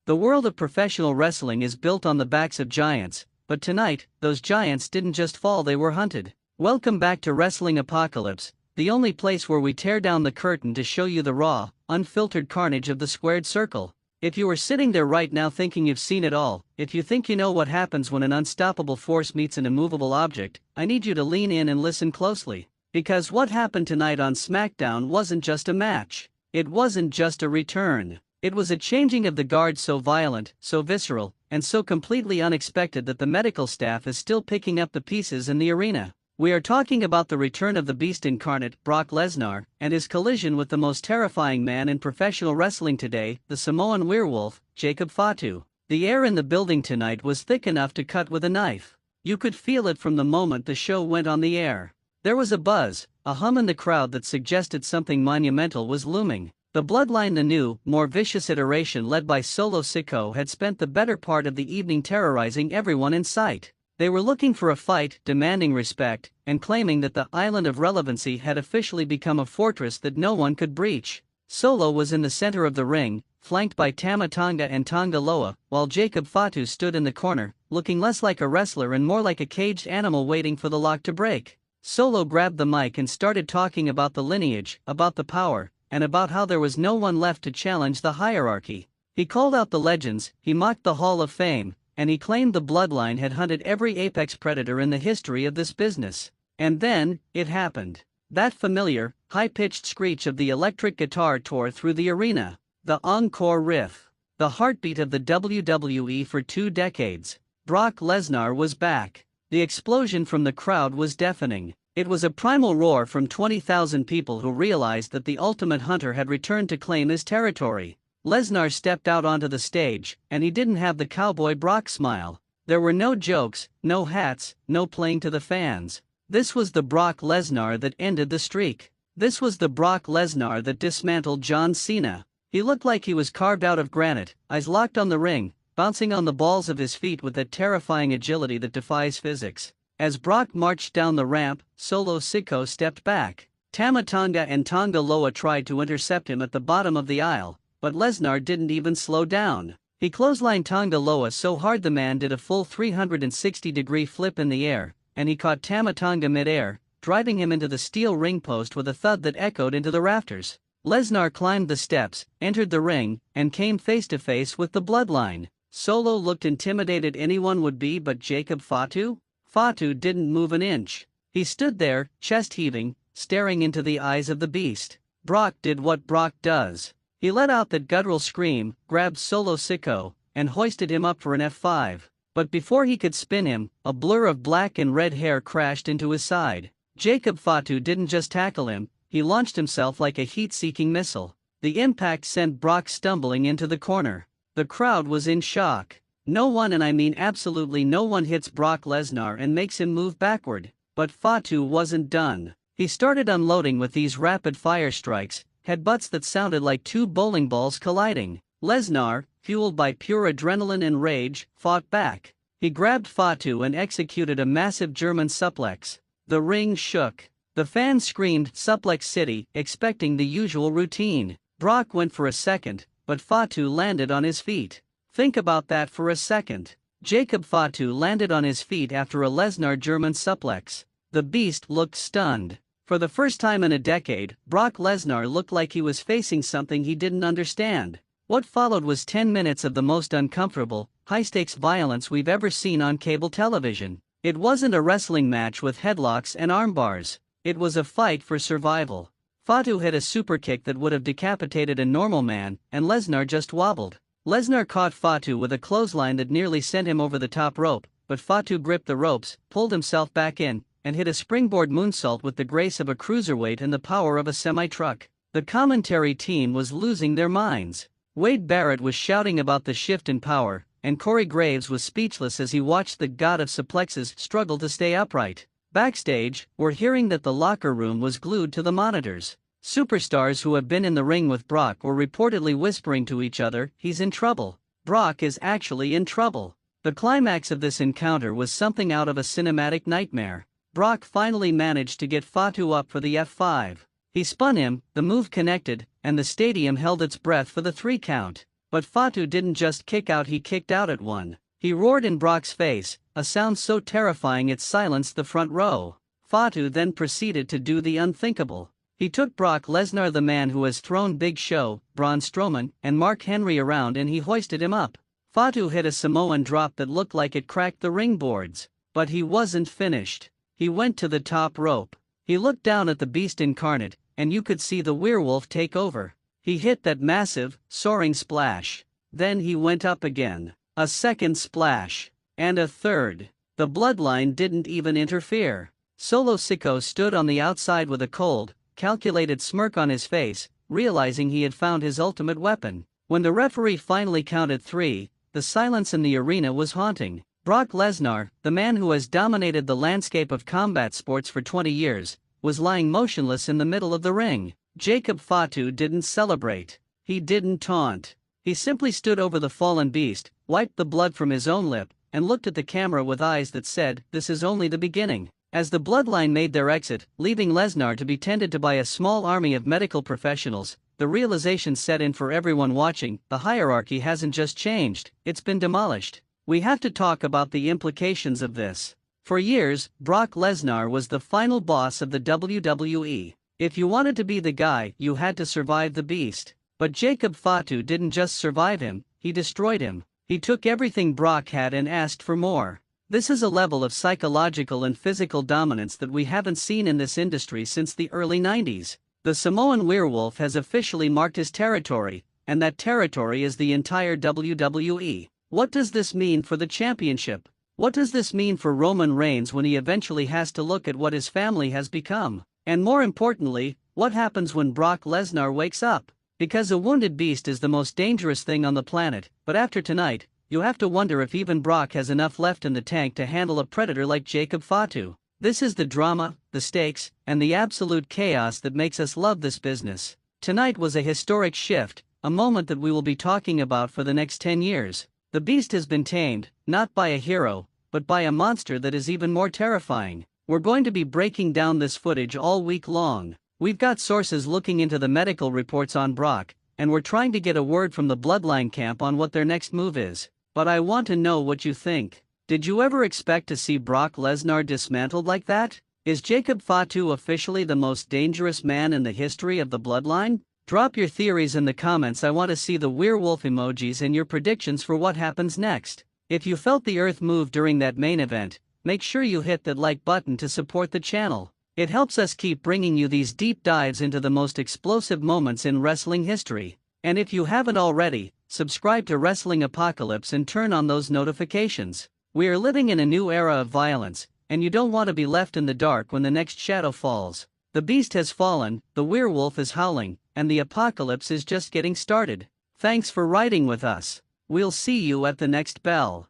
The world of professional wrestling is built on the backs of giants, but tonight, those giants didn't just fall, they were hunted. Welcome back to Wrestling Apocalypse, the only place where we tear down the curtain to show you the raw, unfiltered carnage of the squared circle. If you are sitting there right now thinking you've seen it all, if you think you know what happens when an unstoppable force meets an immovable object, I need you to lean in and listen closely. Because what happened tonight on SmackDown wasn't just a match. It wasn't just a return. It was a changing of the guard so violent, so visceral, and so completely unexpected that the medical staff is still picking up the pieces in the arena. We are talking about the return of the Beast Incarnate, Brock Lesnar, and his collision with the most terrifying man in professional wrestling today, the Samoan Werewolf, Jacob Fatu. The air in the building tonight was thick enough to cut with a knife. You could feel it from the moment the show went on the air. There was a buzz, a hum in the crowd that suggested something monumental was looming. The Bloodline, the new, more vicious iteration led by Solo Sikoa, had spent the better part of the evening terrorizing everyone in sight. They were looking for a fight, demanding respect, and claiming that the island of relevancy had officially become a fortress that no one could breach. Solo was in the center of the ring, flanked by Tama Tonga and Tonga Loa, while Jacob Fatu stood in the corner, looking less like a wrestler and more like a caged animal waiting for the lock to break. Solo grabbed the mic and started talking about the lineage, about the power, and about how there was no one left to challenge the hierarchy. He called out the legends, he mocked the Hall of Fame, and he claimed the Bloodline had hunted every apex predator in the history of this business. And then, it happened. That familiar, high-pitched screech of the electric guitar tore through the arena. The encore riff. The heartbeat of the WWE for 2 decades. Brock Lesnar was back. The explosion from the crowd was deafening. It was a primal roar from 20,000 people who realized that the Ultimate Hunter had returned to claim his territory. Lesnar stepped out onto the stage, and he didn't have the cowboy Brock smile. There were no jokes, no hats, no playing to the fans. This was the Brock Lesnar that ended the streak. This was the Brock Lesnar that dismantled John Cena. He looked like he was carved out of granite, eyes locked on the ring, bouncing on the balls of his feet with that terrifying agility that defies physics. As Brock marched down the ramp, Solo Sikoa stepped back. Tama Tonga and Tonga Loa tried to intercept him at the bottom of the aisle, but Lesnar didn't even slow down. He clotheslined Tonga Loa so hard the man did a full 360-degree flip in the air, and he caught Tama Tonga mid-air, driving him into the steel ring post with a thud that echoed into the rafters. Lesnar climbed the steps, entered the ring, and came face-to-face with the Bloodline. Solo looked intimidated. Anyone would be but Jacob Fatu? Fatu didn't move an inch. He stood there, chest heaving, staring into the eyes of the beast. Brock did what Brock does. He let out that guttural scream, grabbed Solo Sikoa, and hoisted him up for an F5. But before he could spin him, a blur of black and red hair crashed into his side. Jacob Fatu didn't just tackle him, he launched himself like a heat-seeking missile. The impact sent Brock stumbling into the corner. The crowd was in shock. No one, and I mean absolutely no one, hits Brock Lesnar and makes him move backward. But Fatu wasn't done. He started unloading with these rapid-fire strikes, headbutts that sounded like 2 bowling balls colliding. Lesnar, fueled by pure adrenaline and rage, fought back. He grabbed Fatu and executed a massive German suplex. The ring shook. The fans screamed "Suplex City," expecting the usual routine. Brock went for a second, but Fatu landed on his feet. Think about that for a second. Jacob Fatu landed on his feet after a Lesnar German suplex. The Beast looked stunned. For the first time in a decade, Brock Lesnar looked like he was facing something he didn't understand. What followed was 10 minutes of the most uncomfortable, high-stakes violence we've ever seen on cable television. It wasn't a wrestling match with headlocks and armbars. It was a fight for survival. Fatu hit a super kick that would have decapitated a normal man, and Lesnar just wobbled. Lesnar caught Fatu with a clothesline that nearly sent him over the top rope, but Fatu gripped the ropes, pulled himself back in, and hit a springboard moonsault with the grace of a cruiserweight and the power of a semi-truck. The commentary team was losing their minds. Wade Barrett was shouting about the shift in power, and Corey Graves was speechless as he watched the god of suplexes struggle to stay upright. Backstage, we're hearing that the locker room was glued to the monitors. Superstars who have been in the ring with Brock were reportedly whispering to each other, "He's in trouble. Brock is actually in trouble." The climax of this encounter was something out of a cinematic nightmare. Brock finally managed to get Fatu up for the F5. He spun him, the move connected, and the stadium held its breath for the 3 count. But Fatu didn't just kick out, he kicked out at one. He roared in Brock's face, a sound so terrifying it silenced the front row. Fatu then proceeded to do the unthinkable. He took Brock Lesnar, the man who has thrown Big Show, Braun Strowman, and Mark Henry around, and he hoisted him up. Fatu hit a Samoan drop that looked like it cracked the ring boards. But he wasn't finished. He went to the top rope. He looked down at the Beast Incarnate, and you could see the werewolf take over. He hit that massive, soaring splash. Then he went up again. A second splash. And a third. The Bloodline didn't even interfere. Solo Sikoa stood on the outside with a cold, calculated smirk on his face, realizing he had found his ultimate weapon. When the referee finally counted 3, the silence in the arena was haunting. Brock Lesnar, the man who has dominated the landscape of combat sports for 20 years, was lying motionless in the middle of the ring. Jacob Fatu didn't celebrate. He didn't taunt. He simply stood over the fallen beast, wiped the blood from his own lip, and looked at the camera with eyes that said, "This is only the beginning." As the Bloodline made their exit, leaving Lesnar to be tended to by a small army of medical professionals, the realization set in for everyone watching: the hierarchy hasn't just changed, it's been demolished. We have to talk about the implications of this. For years, Brock Lesnar was the final boss of the WWE. If you wanted to be the guy, you had to survive the beast. But Jacob Fatu didn't just survive him, he destroyed him. He took everything Brock had and asked for more. This is a level of psychological and physical dominance that we haven't seen in this industry since the early 90s. The Samoan Werewolf has officially marked his territory, and that territory is the entire WWE. What does this mean for the championship? What does this mean for Roman Reigns when he eventually has to look at what his family has become? And more importantly, what happens when Brock Lesnar wakes up? Because a wounded beast is the most dangerous thing on the planet, but after tonight, you have to wonder if even Brock has enough left in the tank to handle a predator like Jacob Fatu. This is the drama, the stakes, and the absolute chaos that makes us love this business. Tonight was a historic shift, a moment that we will be talking about for the next 10 years. The beast has been tamed, not by a hero, but by a monster that is even more terrifying. We're going to be breaking down this footage all week long. We've got sources looking into the medical reports on Brock, and we're trying to get a word from the Bloodline camp on what their next move is. But I want to know what you think. Did you ever expect to see Brock Lesnar dismantled like that? Is Jacob Fatu officially the most dangerous man in the history of the Bloodline? Drop your theories in the comments. I want to see the werewolf emojis and your predictions for what happens next. If you felt the earth move during that main event, make sure you hit that like button to support the channel. It helps us keep bringing you these deep dives into the most explosive moments in wrestling history. And if you haven't already, subscribe to Wrestling Apocalypse and turn on those notifications. We are living in a new era of violence, and you don't want to be left in the dark when the next shadow falls. The beast has fallen, the werewolf is howling, and the apocalypse is just getting started. Thanks for riding with us. We'll see you at the next bell.